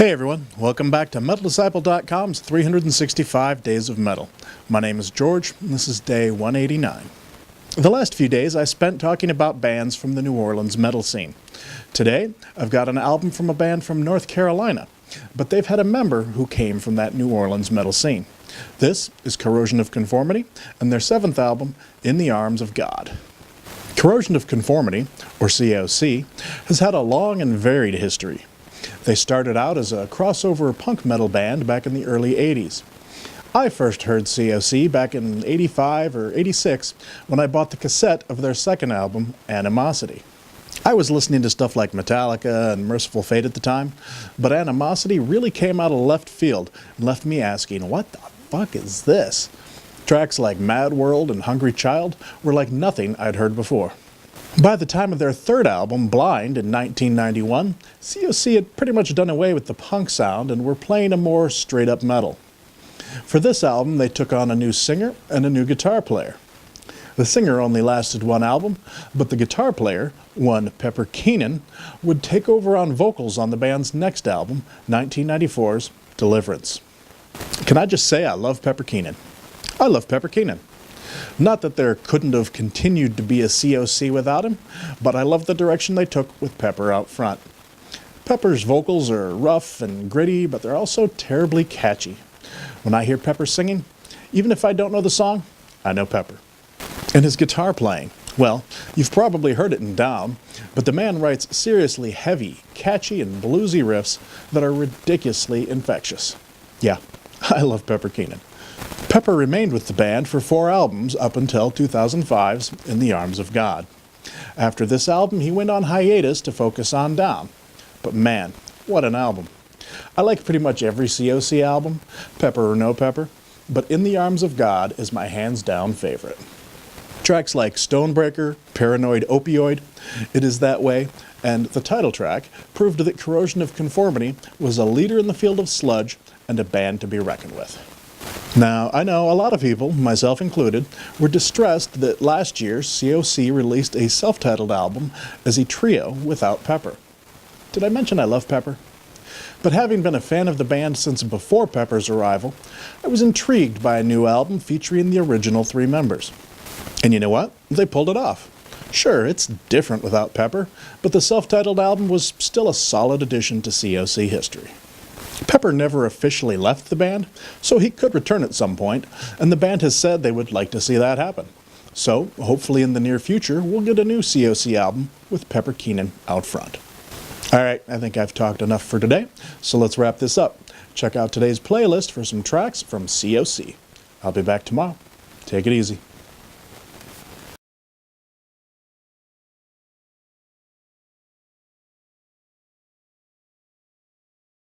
Hey everyone, welcome back to MetalDisciple.com's 365 Days of Metal. My name is George, and this is day 189. The last few days I spent talking about bands from the New Orleans metal scene. Today, I've got an album from a band from North Carolina, but they've had a member who came from that New Orleans metal scene. This is Corrosion of Conformity, and their 7th album, In the Arms of God. Corrosion of Conformity, or C.O.C., has had a long and varied history. They started out as a crossover punk metal band back in the early 80s. I first heard C.O.C. back in 85 or 86 when I bought the cassette of their second album, Animosity. I was listening to stuff like Metallica and Merciful Fate at the time, but Animosity really came out of left field and left me asking, what the fuck is this? Tracks like Mad World and Hungry Child were like nothing I'd heard before. By the time of their third album, Blind, in 1991, C.O.C. had pretty much done away with the punk sound and were playing a more straight-up metal. For this album, they took on a new singer and a new guitar player. The singer only lasted one album, but the guitar player, one Pepper Keenan, would take over on vocals on the band's next album, 1994's Deliverance. Can I just say I love Pepper Keenan? I love Pepper Keenan. Not that there couldn't have continued to be a C.O.C. without him, but I love the direction they took with Pepper out front. Pepper's vocals are rough and gritty, but they're also terribly catchy. When I hear Pepper singing, even if I don't know the song, I know Pepper. And his guitar playing, well, you've probably heard it in Down, but the man writes seriously heavy, catchy, and bluesy riffs that are ridiculously infectious. Yeah, I love Pepper Keenan. Pepper remained with the band for 4 albums up until 2005's In the Arms of God. After this album, he went on hiatus to focus on Down. But man, what an album. I like pretty much every C.O.C. album, Pepper or no Pepper, but In the Arms of God is my hands-down favorite. Tracks like Stonebreaker, Paranoid Opioid, It Is That Way, and the title track proved that Corrosion of Conformity was a leader in the field of sludge and a band to be reckoned with. Now, I know a lot of people, myself included, were distressed that last year C.O.C. released a self-titled album as a trio without Pepper. Did I mention I love Pepper? But having been a fan of the band since before Pepper's arrival, I was intrigued by a new album featuring the original 3 members. And you know what? They pulled it off. Sure, it's different without Pepper, but the self-titled album was still a solid addition to C.O.C. history. Pepper never officially left the band, so he could return at some point, and the band has said they would like to see that happen. So, hopefully in the near future, we'll get a new C.O.C. album with Pepper Keenan out front. Alright, I think I've talked enough for today, so let's wrap this up. Check out today's playlist for some tracks from C.O.C. I'll be back tomorrow. Take it easy.